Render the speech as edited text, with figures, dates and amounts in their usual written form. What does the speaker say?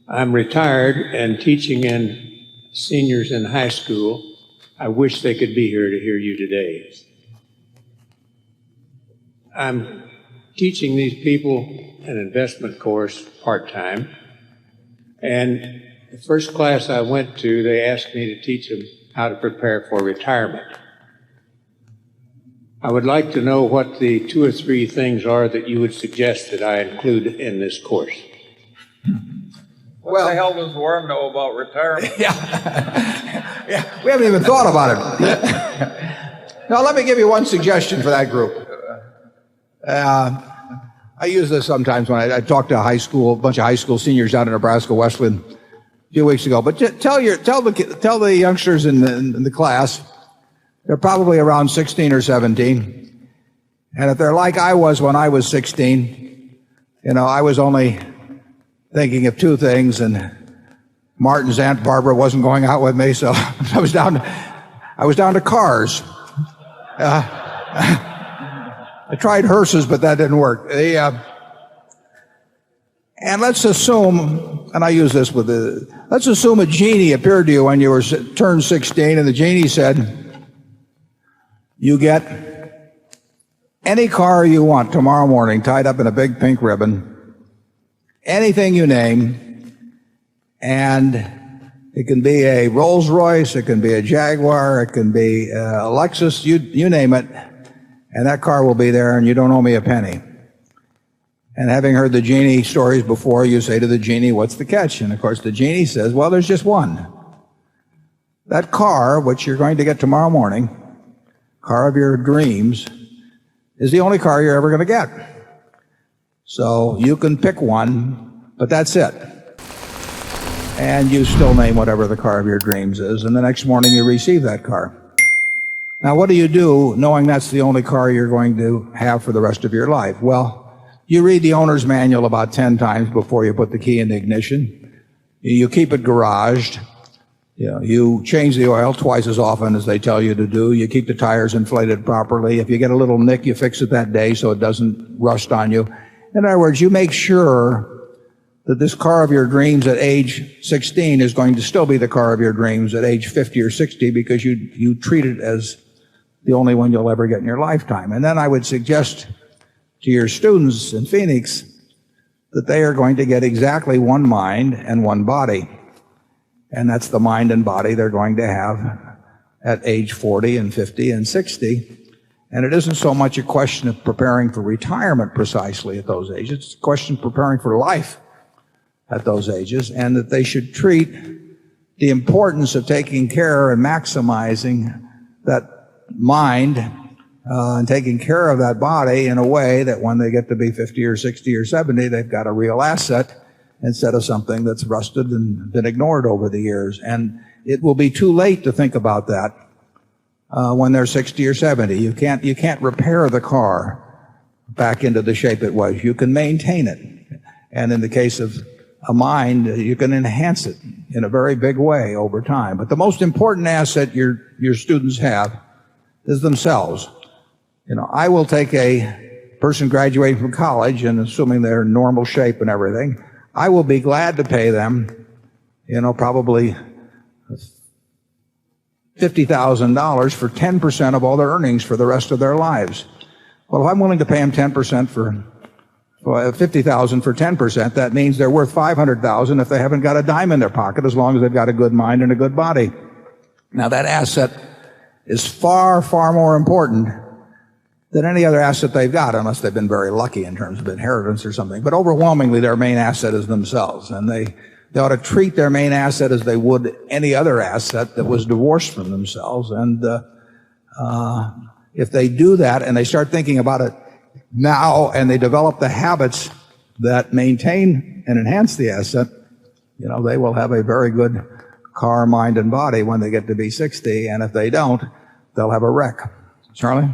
I'm retired and teaching in seniors in high school. I wish they could be here to hear you today. I'm teaching these people an investment course part-time, and the first class I went to, they asked me to teach them how to prepare for retirement. I would like to know what the 2 or 3 things are that you would suggest that I include in this course. What the hell does Warren know about retirement? Yeah, we haven't even thought about it. Now, let me give you one suggestion for that group. I use this sometimes when I talk to a bunch of high school seniors down in Nebraska, Westland, a few weeks ago. But tell the youngsters in the class, they're probably around 16 or 17. And if they're like I was when I was 16, I was only thinking of 2 things, and Martin's Aunt Barbara wasn't going out with me, so I was down to cars. I tried hearses, but that didn't work. And let's assume, and I use this let's assume a genie appeared to you when you turned 16, and the genie said, you get any car you want tomorrow morning tied up in a big pink ribbon, anything you name, and it can be a Rolls Royce, it can be a Jaguar, it can be a Lexus, you name it, and that car will be there and you don't owe me a penny. And having heard the genie stories before, you say to the genie, what's the catch? And of course the genie says, well, there's just one. That car, which you're going to get tomorrow morning, car of your dreams, is the only car you're ever going to get. So you can pick one, but that's it. And you still name whatever the car of your dreams is, and the next morning you receive that car. Now, what do you do knowing that's the only car you're going to have for the rest of your life? Well, you read the owner's manual about 10 times before you put the key in the ignition. You keep it garaged. You change the oil twice as often as they tell you to do. You keep the tires inflated properly. If you get a little nick, you fix it that day so it doesn't rust on you. In other words, you make sure that this car of your dreams at age 16 is going to still be the car of your dreams at age 50 or 60 because you treat it as the only one you'll ever get in your lifetime. And then I would suggest to your students in Phoenix that they are going to get exactly one mind and one body. And that's the mind and body they're going to have at age 40 and 50 and 60. And it isn't so much a question of preparing for retirement precisely at those ages. It's a question of preparing for life at those ages, and that they should treat the importance of taking care and maximizing that mind and taking care of that body in a way that when they get to be 50 or 60 or 70, they've got a real asset instead of something that's rusted and been ignored over the years. And it will be too late to think about that when they're 60 or 70. You can't repair the car back into the shape it was. You can maintain it. And in the case of a mind, you can enhance it in a very big way over time. But the most important asset your students have is themselves. I will take a person graduating from college, and assuming they're in normal shape and everything, I will be glad to pay them, probably $50,000 for 10% of all their earnings for the rest of their lives. Well, if I'm willing to pay them 10% for $50,000 for 10%, that means they're worth $500,000 if they haven't got a dime in their pocket, as long as they've got a good mind and a good body. Now, that asset is far, far more important than any other asset they've got, unless they've been very lucky in terms of inheritance or something. But overwhelmingly, their main asset is themselves, and they ought to treat their main asset as they would any other asset that was divorced from themselves. And if they do that and they start thinking about it now, and they develop the habits that maintain and enhance the asset, they will have a very good car, mind, and body when they get to be 60. And if they don't, they'll have a wreck. Charlie?